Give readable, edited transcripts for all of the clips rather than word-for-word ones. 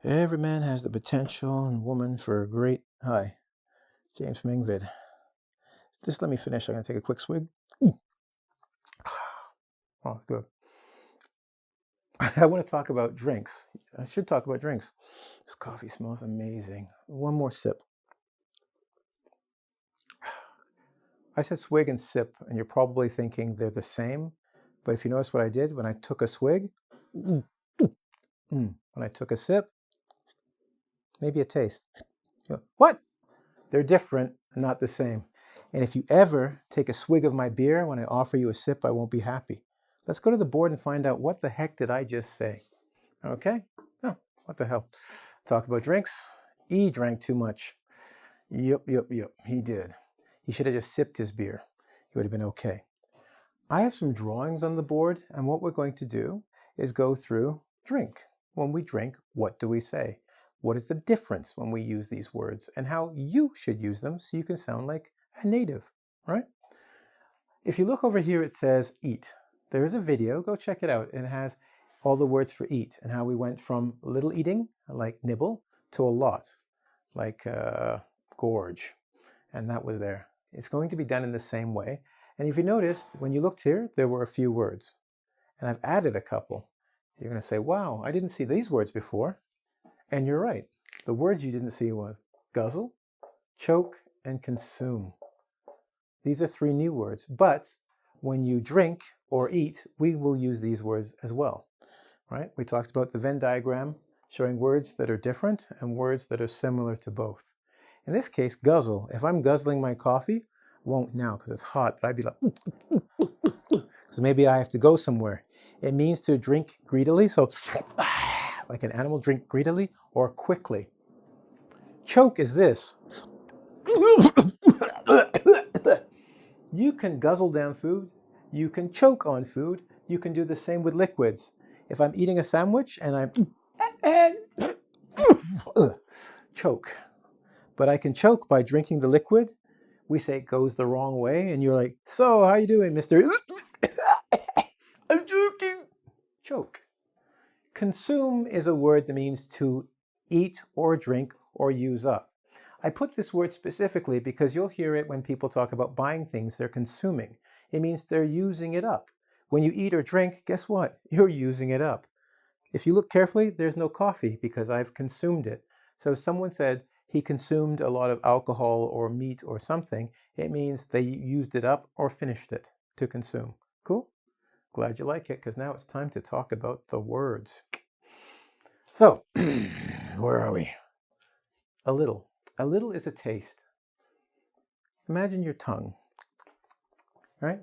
Every man has the potential and woman for a great... Hi, James from engVid. Just let me finish. I'm going to take a quick swig. Oh, good. I want to talk about drinks. I should talk about drinks. This coffee smells amazing. One more sip. I said swig and sip, and you're probably thinking they're the same. But if you notice what I did when I took a swig, when I took a sip, maybe a taste. What? They're different, not the same. And if you ever take a swig of my beer when I offer you a sip, I won't be happy. Let's go to the board and find out what the heck did I just say. Okay? Oh, what the hell? Talk about drinks. E drank too much. Yep, he did. He should have just sipped his beer. He would have been okay. I have some drawings on the board, and what we're going to do is go through drink. When we drink, what do we say? What is the difference when we use these words, and how you should use them so you can sound like a native, right? If you look over here, it says eat. There's a video, go check it out. It has all the words for eat and how we went from little eating, like nibble, to a lot, like gorge. And that was there. It's going to be done in the same way. And if you noticed, when you looked here, there were a few words. And I've added a couple. You're going to say, wow, I didn't see these words before. And you're right. The words you didn't see were guzzle, choke, and consume. These are 3 new words. But when you drink or eat, we will use these words as well. Right? We talked about the Venn diagram showing words that are different and words that are similar to both. In this case, guzzle. If I'm guzzling my coffee, won't now because it's hot, but I'd be like, because maybe I have to go somewhere. It means to drink greedily, so like an animal, drink greedily or quickly. Choke is this. You can guzzle down food. You can choke on food. You can do the same with liquids. If I'm eating a sandwich and I'm choke. But I can choke by drinking the liquid. We say it goes the wrong way, and you're like, so, how you doing, mister? I'm joking. Choke. Consume is a word that means to eat or drink or use up. I put this word specifically because you'll hear it when people talk about buying things they're consuming. It means they're using it up. When you eat or drink, guess what? You're using it up. If you look carefully, there's no coffee because I've consumed it. So if someone said he consumed a lot of alcohol or meat or something, it means they used it up or finished it to consume. Cool? Glad you like it, because now it's time to talk about the words. So, where are we? A little. A little is a taste. Imagine your tongue, right?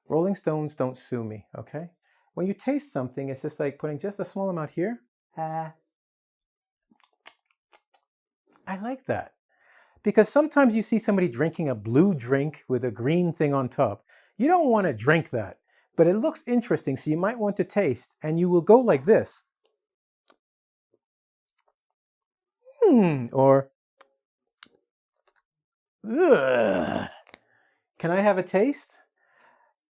Rolling Stones don't sue me, okay? When you taste something, it's just like putting just a small amount here. I like that. Because sometimes you see somebody drinking a blue drink with a green thing on top. You don't want to drink that, but it looks interesting, so you might want to taste, and you will go like this. Or, ugh. Can I have a taste?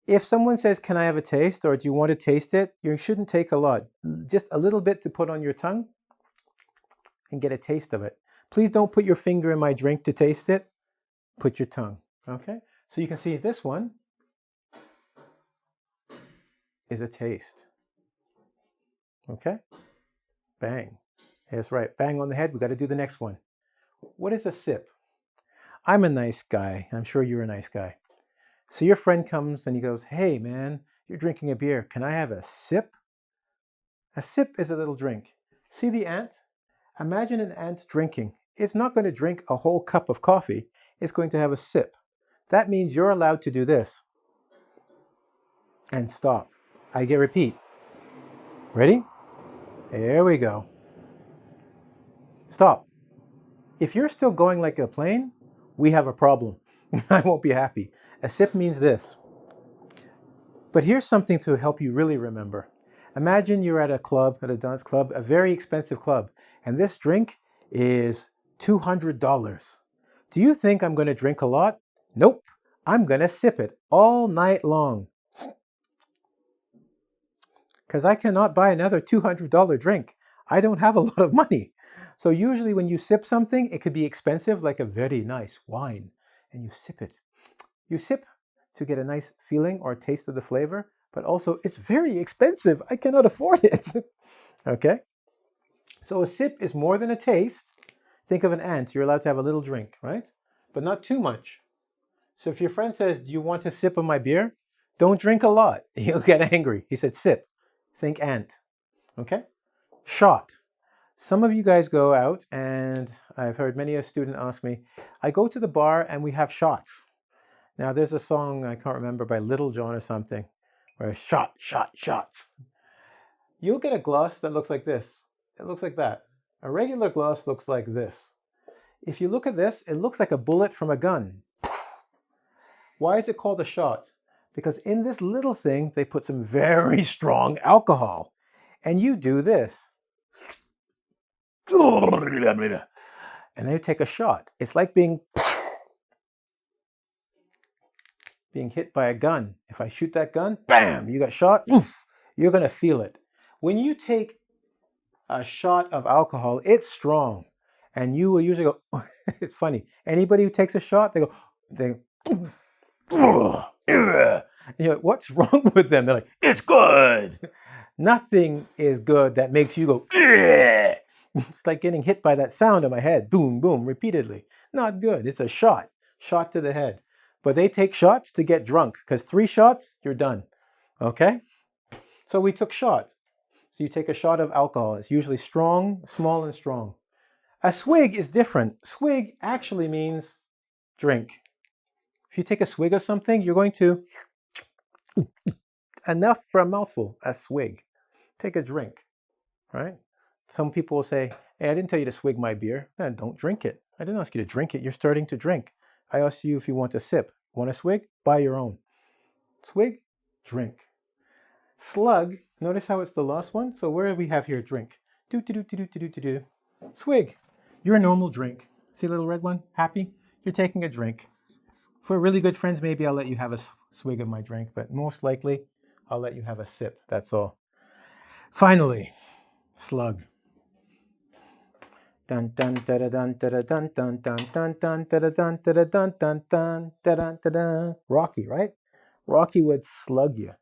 If someone says, can I have a taste, or do you want to taste it, you shouldn't take a lot. Just a little bit to put on your tongue and get a taste of it. Please don't put your finger in my drink to taste it. Put your tongue, okay? So you can see this one is a taste, okay? Bang. That's right, bang on the head. We got to do the next one. What is a sip? I'm a nice guy. I'm sure you're a nice guy. So your friend comes and he goes, hey man, you're drinking a beer. Can I have a sip? A sip is a little drink. See the ant? Imagine an ant drinking. It's not going to drink a whole cup of coffee. It's going to have a sip. That means you're allowed to do this. And stop. I get repeat. Ready? There we go. Stop. If you're still going like a plane, we have a problem. I won't be happy. A sip means this. But here's something to help you really remember. Imagine you're at a club, at a dance club, a very expensive club, and this drink is $200. Do you think I'm going to drink a lot? Nope. I'm going to sip it all night long. Because I cannot buy another $200 drink. I don't have a lot of money. So usually when you sip something, it could be expensive, like a very nice wine, and you sip it. You sip to get a nice feeling or taste of the flavor, but also it's very expensive. I cannot afford it. Okay? So a sip is more than a taste. Think of an ant. You're allowed to have a little drink, right? But not too much. So if your friend says, do you want a sip of my beer? Don't drink a lot. He'll get angry. He said sip. Think ant. Okay? Shot. Some of you guys go out, and I've heard many a student ask me, I go to the bar and we have shots. Now there's a song, I can't remember, by Little John or something, where shot, shot, shots. You'll get a glass that looks like this. It looks like that. A regular glass looks like this. If you look at this, it looks like a bullet from a gun. Why is it called a shot? Because in this little thing, they put some very strong alcohol. And you do this. And they take a shot. It's like being hit by a gun. If I shoot that gun, bam, you got shot. You're going to feel it. When you take a shot of alcohol, it's strong. And you will usually go, it's funny. Anybody who takes a shot, they go, and you're like, what's wrong with them? They're like, it's good. Nothing is good that makes you go, Ugh. It's like getting hit by that sound in my head. Boom, boom, repeatedly. Not good. It's a shot. Shot to the head. But they take shots to get drunk, because 3 shots, you're done. Okay? So we took shots. So you take a shot of alcohol. It's usually strong, small, and strong. A swig is different. Swig actually means drink. If you take a swig of something, you're going to, enough for a mouthful, a swig. Take a drink, right? Some people will say, hey, I didn't tell you to swig my beer. Then don't drink it. I didn't ask you to drink it. You're starting to drink. I asked you if you want a sip. Want a swig? Buy your own. Swig, drink. Slug, notice how it's the last one? So where do we have here drink? Do. Swig, your normal drink. See a little red one? Happy? You're taking a drink. If we're really good friends, maybe I'll let you have a swig of my drink, but most likely I'll let you have a sip. That's all. Finally, slug. Dun dun da dun da dun dun dun dun dun da dun da dun dun dun da dun. Rocky, right? Rocky would slug you.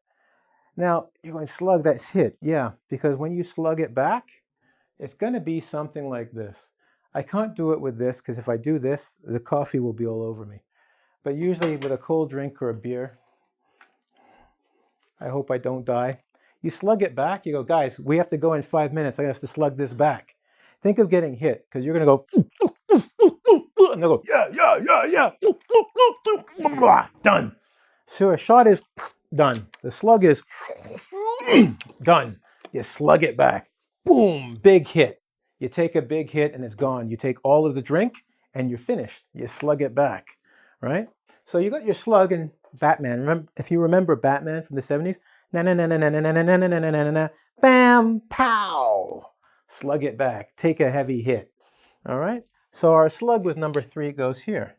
Now you're going slug, that's hit, yeah, because when you slug it back, it's going to be something like this. I can't do it with this because if I do this, the coffee will be all over me. But usually with a cold drink or a beer, I hope I don't die. You slug it back, you go, guys, we have to go in 5 minutes. I have to slug this back. Think of getting hit, because you're going to go, and they'll go, yeah. Done. So a shot is done. The slug is done. You slug it back. Boom, big hit. You take a big hit and it's gone. You take all of the drink and you're finished. You slug it back, right? So you got your slug and Batman. Remember, if you remember Batman from the 70s, na bam, pow. Slug it back. Take a heavy hit. All right? So our slug was number 3. It goes here.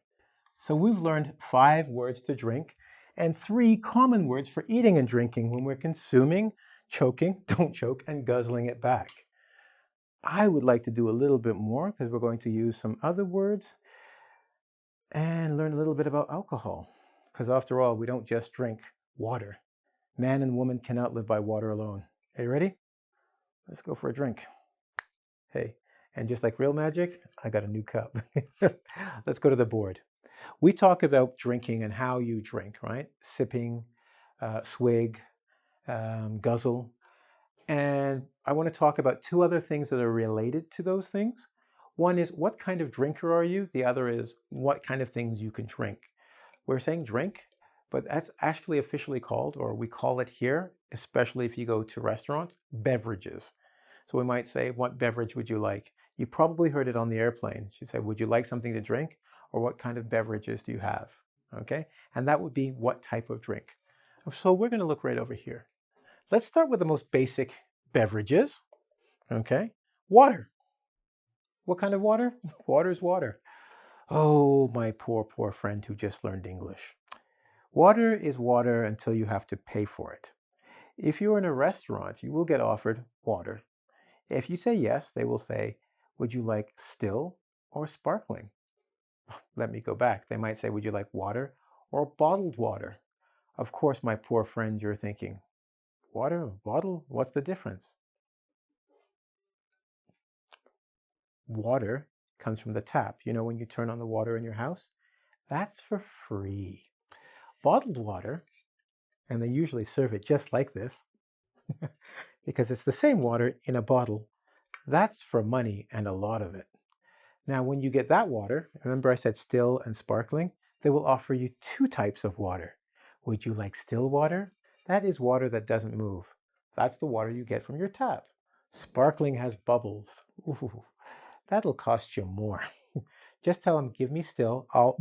So we've learned 5 words to drink and 3 common words for eating and drinking when we're consuming, choking, don't choke, and guzzling it back. I would like to do a little bit more because we're going to use some other words and learn a little bit about alcohol. Because after all, we don't just drink water. Man and woman cannot live by water alone. Are you ready? Let's go for a drink. Hey, and just like real magic, I got a new cup. Let's go to the board. We talk about drinking and how you drink, right? Sipping, swig, guzzle. And I want to talk about 2 other things that are related to those things. One is, what kind of drinker are you? The other is, what kind of things you can drink. We're saying drink, but that's actually officially called, or we call it here, especially if you go to restaurants, beverages. So we might say, what beverage would you like? You probably heard it on the airplane. She'd say, would you like something to drink? Or what kind of beverages do you have? Okay? And that would be what type of drink. So we're going to look right over here. Let's start with the most basic beverages. Okay? Water. What kind of water? Water is water. Oh, my poor, poor friend who just learned English. Water is water until you have to pay for it. If you're in a restaurant, you will get offered water. If you say yes, they will say, would you like still or sparkling? Let me go back. They might say, would you like water or bottled water? Of course, my poor friend, you're thinking, water, bottle, what's the difference? Water comes from the tap. You know when you turn on the water in your house? That's for free. Bottled water, and they usually serve it just like this, because it's the same water in a bottle. That's for money and a lot of it. Now, when you get that water, remember I said still and sparkling, they will offer you 2 types of water. Would you like still water? That is water that doesn't move. That's the water you get from your tap. Sparkling has bubbles. Ooh, that'll cost you more. Just tell them, give me still, I'll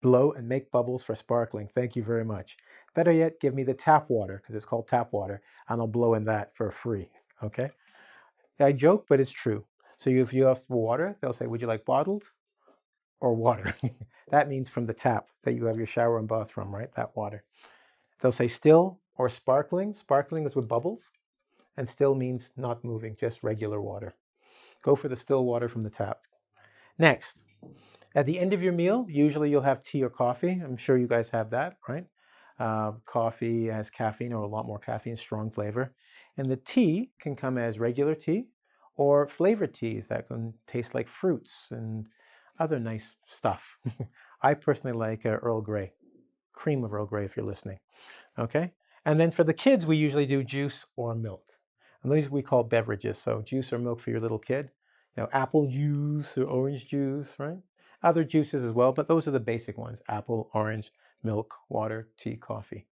blow and make bubbles for sparkling. Thank you very much. Better yet, give me the tap water, because it's called tap water, and I'll blow in that for free, okay? I joke, but it's true. So if you ask for water, they'll say, would you like bottled or water? That means from the tap that you have your shower and bath from, right? That water. They'll say still or sparkling. Sparkling is with bubbles, and still means not moving, just regular water. Go for the still water from the tap. Next, at the end of your meal, usually you'll have tea or coffee. I'm sure you guys have that, right? Coffee has caffeine, or a lot more caffeine, strong flavor. And the tea can come as regular tea or flavored teas that can taste like fruits and other nice stuff. I personally like Earl Grey, cream of Earl Grey if you're listening, okay? And then for the kids, we usually do juice or milk. And these we call beverages, so juice or milk for your little kid. You know, apple juice or orange juice, right? Other juices as well, but those are the basic ones: apple, orange, milk, water, tea, coffee.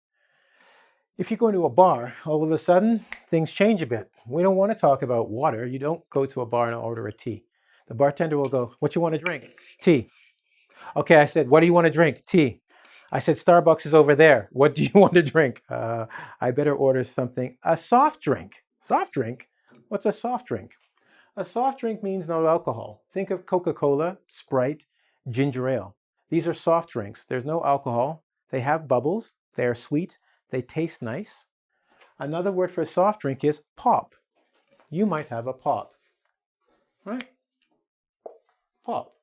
If you go into a bar, all of a sudden, things change a bit. We don't want to talk about water. You don't go to a bar and order a tea. The bartender will go, what you want to drink? Tea. Okay, I said, what do you want to drink? Tea. I said, Starbucks is over there. What do you want to drink? I better order something. A soft drink. Soft drink? What's a soft drink? A soft drink means no alcohol. Think of Coca-Cola, Sprite, ginger ale. These are soft drinks. There's no alcohol. They have bubbles. They are sweet. They taste nice. Another word for a soft drink is pop. You might have a pop, right? Pop.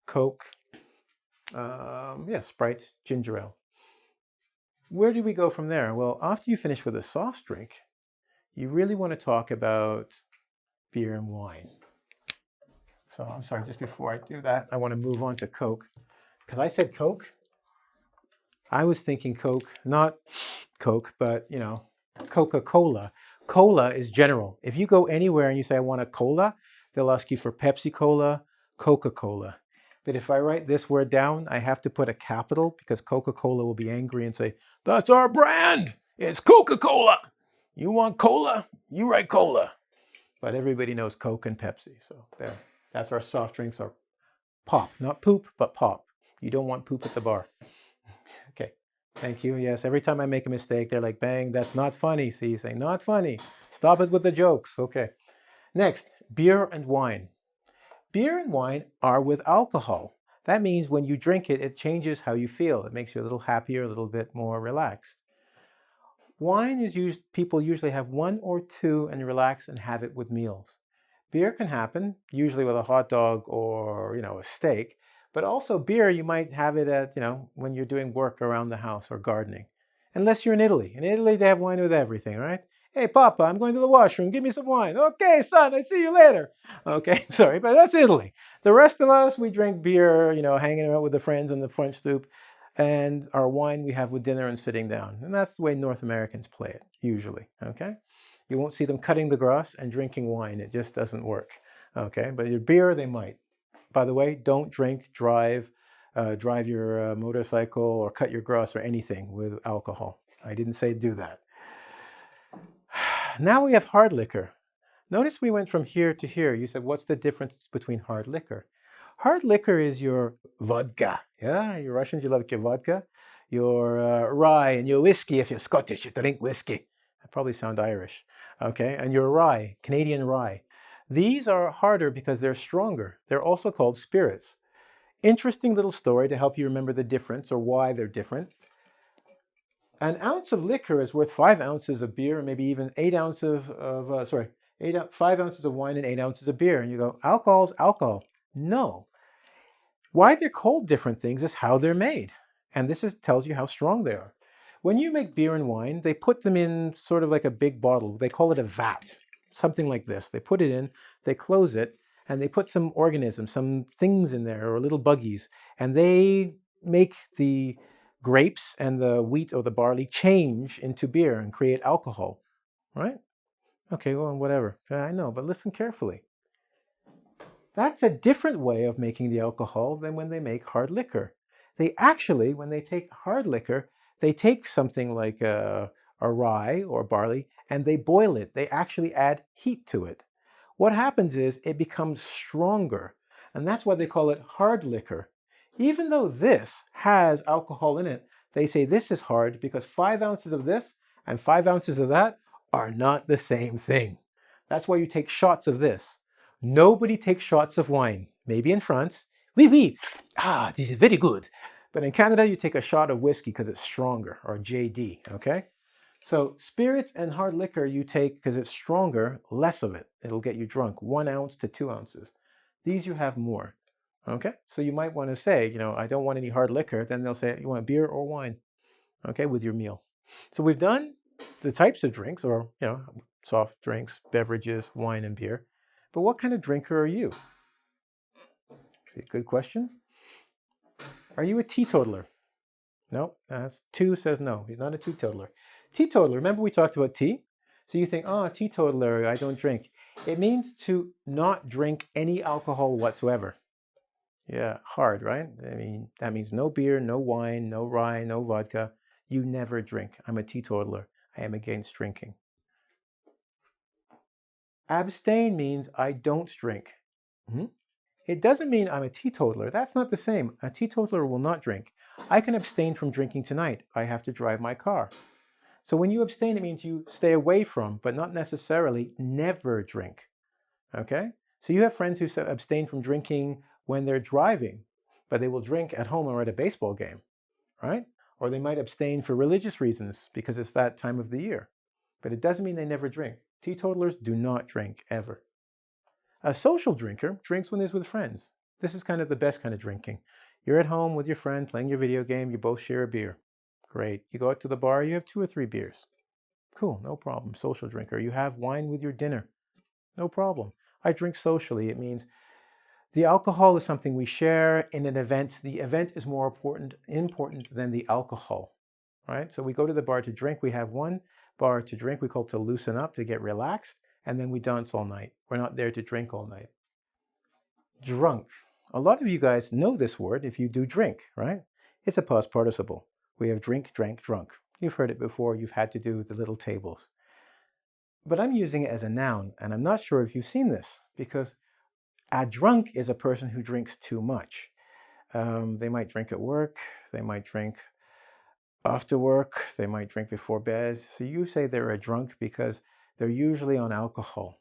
Coke, Sprite, ginger ale. Where do we go from there? Well, after you finish with a soft drink, you really want to talk about beer and wine. So I'm sorry, just before I do that, I want to move on to Coke. Because I said Coke, I was thinking Coke, not Coke, but, you know, Coca-Cola. Cola is general. If you go anywhere and you say, I want a cola, they'll ask you for Pepsi-Cola, Coca-Cola. But if I write this word down, I have to put a capital because Coca-Cola will be angry and say, that's our brand. It's Coca-Cola. You want cola? You write cola. But everybody knows Coke and Pepsi. So there, that's our soft drinks, our pop. Not poop, but pop. You don't want poop at the bar. Okay, thank you. Yes, every time I make a mistake, they're like, bang, that's not funny. See, you say, not funny. Stop it with the jokes. Okay. Next, beer and wine. Beer and wine are with alcohol. That means when you drink it, it changes how you feel. It makes you a little happier, a little bit more relaxed. Wine is used, people usually have 1 or 2 and relax and have it with meals. Beer can happen, usually with a hot dog or, you know, a steak. But also beer, you might have it at, you know, when you're doing work around the house or gardening. Unless you're in Italy. In Italy, they have wine with everything, right? Hey, Papa, I'm going to the washroom. Give me some wine. Okay, son, I see you later. Okay, sorry, but that's Italy. The rest of us, we drink beer, you know, hanging out with the friends on the front stoop. And our wine we have with dinner and sitting down. And that's the way North Americans play it, usually, okay? You won't see them cutting the grass and drinking wine. It just doesn't work, okay? But your beer, they might. By the way, don't drink, drive your motorcycle or cut your grass or anything with alcohol. I didn't say do that. Now we have hard liquor. Notice we went from here to here. You said, what's the difference between hard liquor? Hard liquor is your vodka. Yeah, you Russians, you love your vodka. Your rye and your whiskey. If you're Scottish, you drink whiskey. That probably sound Irish. Okay, and your rye, Canadian rye. These are harder because they're stronger. They're also called spirits. Interesting little story to help you remember the difference or why they're different. An ounce of liquor is worth 5 ounces of beer, and maybe even 8 ounces of 5 ounces of wine and 8 ounces of beer. And you go, alcohol's alcohol. No. Why they're called different things is how they're made. And this tells you how strong they are. When you make beer and wine, they put them in sort of like a big bottle. They call it a vat, something like this. They put it in, they close it, and they put some organisms, some things in there, or little buggies, and they make the grapes and the wheat or the barley change into beer and create alcohol, right? Okay, well, whatever. I know, but listen carefully. That's a different way of making the alcohol than when they make hard liquor. They actually, when they take hard liquor, they take something like a rye or barley and they boil it. They actually add heat to it. What happens is it becomes stronger, and that's why they call it hard liquor. Even though this has alcohol in it, they say this is hard because 5 ounces of this and 5 ounces of that are not the same thing. That's why you take shots of this. Nobody takes shots of wine. Maybe in France, oui, oui, this is very good. But in Canada, you take a shot of whiskey because it's stronger, or JD, okay? So spirits and hard liquor you take because it's stronger, less of it. It'll get you drunk, 1 ounce to 2 ounces. These you have more, okay? So you might want to say, I don't want any hard liquor. Then they'll say, you want beer or wine, okay, with your meal. So we've done the types of drinks, or, soft drinks, beverages, wine and beer. But what kind of drinker are you? See, good question. Are you a teetotaler? No, that's 2 says no. He's not a teetotaler. Teetotaler, remember we talked about tea? So you think, teetotaler, I don't drink. It means to not drink any alcohol whatsoever. Yeah, hard, right? I mean, that means no beer, no wine, no rye, no vodka. You never drink. I'm a teetotaler. I am against drinking. Abstain means I don't drink. It doesn't mean I'm a teetotaler. That's not the same. A teetotaler will not drink. I can abstain from drinking tonight. I have to drive my car. So when you abstain, it means you stay away from, but not necessarily never drink. Okay? So you have friends who abstain from drinking when they're driving, but they will drink at home or at a baseball game, right? Or they might abstain for religious reasons because it's that time of the year. But it doesn't mean they never drink. Teetotalers do not drink, ever. A social drinker drinks when he's with friends. This is kind of the best kind of drinking. You're at home with your friend playing your video game, you both share a beer. Great. You go out to the bar, you have 2 or 3 beers. Cool, no problem. Social drinker. You have wine with your dinner. No problem. I drink socially. It means the alcohol is something we share in an event. The event is more important than the alcohol, right? So we go to the bar to drink. We have one bar to drink. We call it to loosen up, to get relaxed. And then we dance all night. We're not there to drink all night. Drunk. A lot of you guys know this word if you do drink, right? It's a past participle. We have drink, drank, drunk. You've heard it before. You've had to do the little tables. But I'm using it as a noun, and I'm not sure if you've seen this, because a drunk is a person who drinks too much. They might drink at work. They might drink after work. They might drink before bed. So you say they're a drunk because they're usually on alcohol,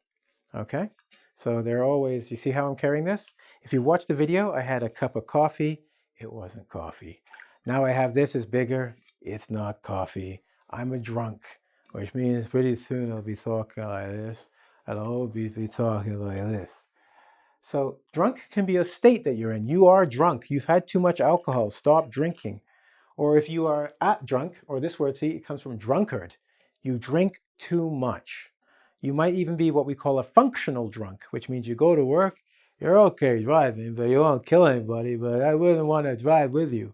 okay? So they're always, you see how I'm carrying this? If you watch the video, I had a cup of coffee. It wasn't coffee. Now I have this, is bigger. It's not coffee. I'm a drunk, which means pretty soon I'll be talking like this, and I'll always be talking like this. So drunk can be a state that you're in. You are drunk. You've had too much alcohol. Stop drinking. Or if you are at drunk, or this word, see, it comes from drunkard. You drink too much. You might even be what we call a functional drunk, which means you go to work, you're okay driving, but you won't kill anybody, but I wouldn't want to drive with you.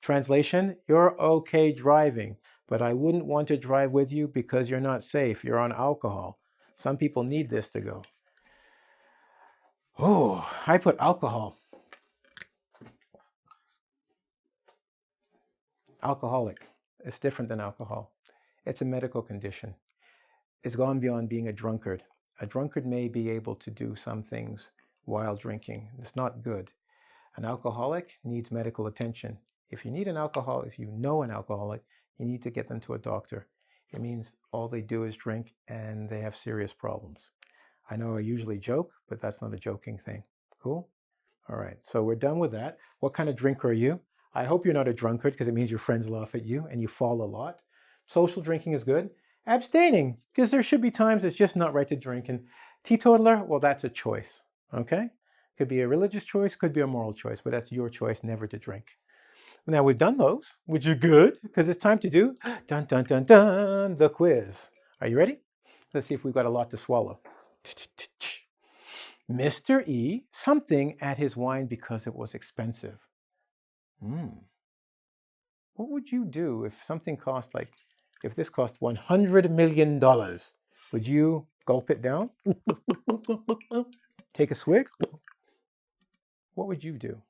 Translation, you're okay driving, but I wouldn't want to drive with you because you're not safe. You're on alcohol. Some people need this to go. Oh, I put alcohol. Alcoholic. It's different than alcohol. It's a medical condition. It's gone beyond being a drunkard. A drunkard may be able to do some things while drinking. It's not good. An alcoholic needs medical attention. If you know an alcoholic, you need to get them to a doctor. It means all they do is drink and they have serious problems. I know I usually joke, but that's not a joking thing. Cool? All right, so we're done with that. What kind of drinker are you? I hope you're not a drunkard because it means your friends laugh at you and you fall a lot. Social drinking is good. Abstaining, because there should be times it's just not right to drink. And Teetotaler, well, that's a choice, okay? Could be a religious choice, could be a moral choice, but that's your choice never to drink. Now we've done those, which are good, because it's time to do, dun, dun, dun, dun, the quiz. Are you ready? Let's see if we've got a lot to swallow. Mr. E, something at his wine because it was expensive. What would you do if something cost like, if this cost $100 million? Would you gulp it down? Take a swig? What would you do?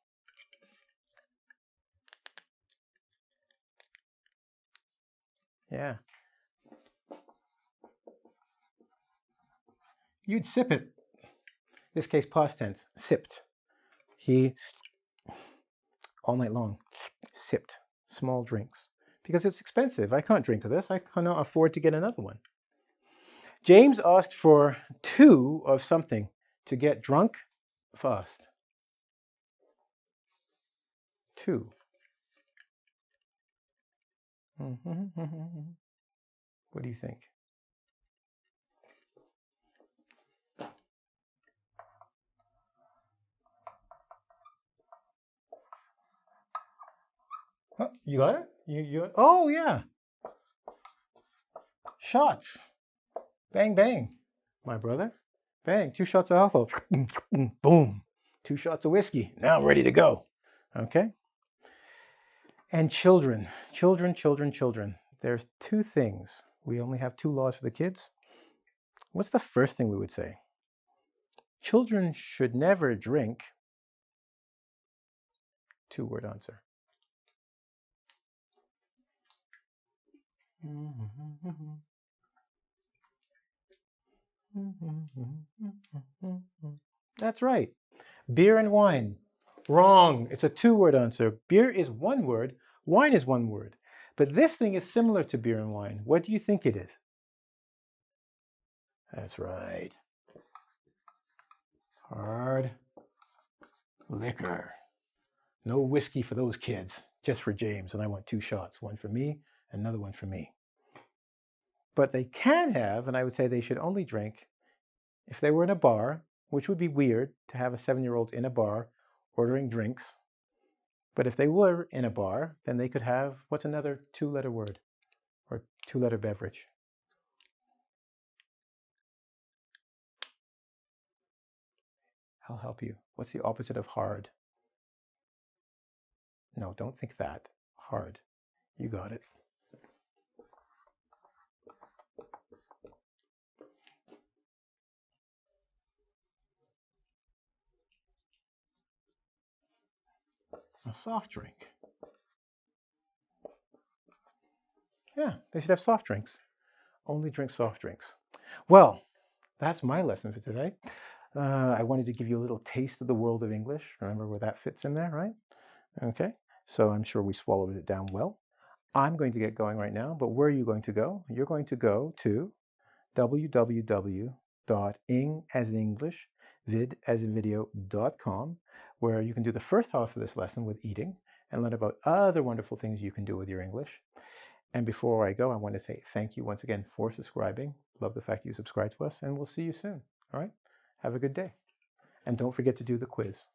Yeah. You'd sip it. In this case, past tense, sipped. He, all night long, sipped small drinks. Because it's expensive. I can't drink this. I cannot afford to get another one. James asked for 2 of something to get drunk fast. 2. What do you think? Oh, you got it? Oh, yeah. Shots. Bang, bang. My brother. Bang. 2 shots of alcohol. Boom. 2 shots of whiskey. Now I'm ready to go. Okay? And children. Children. There's 2 things. We only have 2 laws for the kids. What's the first thing we would say? Children should never drink. 2-word answer. That's right. Beer and wine. Wrong. It's a 2-word answer. Beer is 1 word. Wine is 1 word. But this thing is similar to beer and wine. What do you think it is? That's right. Hard liquor. No whiskey for those kids. Just for James. And I want 2 shots. 1 for me, another 1 for me. But they can have, and I would say they should only drink if they were in a bar, which would be weird to have a 7-year-old in a bar ordering drinks. But if they were in a bar, then they could have, what's another 2-letter word or 2-letter beverage? I'll help you. What's the opposite of hard? No, don't think that. Hard. You got it. A soft drink. Yeah, they should have soft drinks. Only drink soft drinks. Well, that's my lesson for today. I wanted to give you a little taste of the world of English. Remember where that fits in there, right? Okay, so I'm sure we swallowed it down well. I'm going to get going right now, but where are you going to go? You're going to go to www.ing as in English, vid as in video.com, where you can do the first half of this lesson with eating and learn about other wonderful things you can do with your English. And before I go, I want to say thank you once again for subscribing. Love the fact you subscribe to us, and we'll see you soon. All right? Have a good day. And don't forget to do the quiz.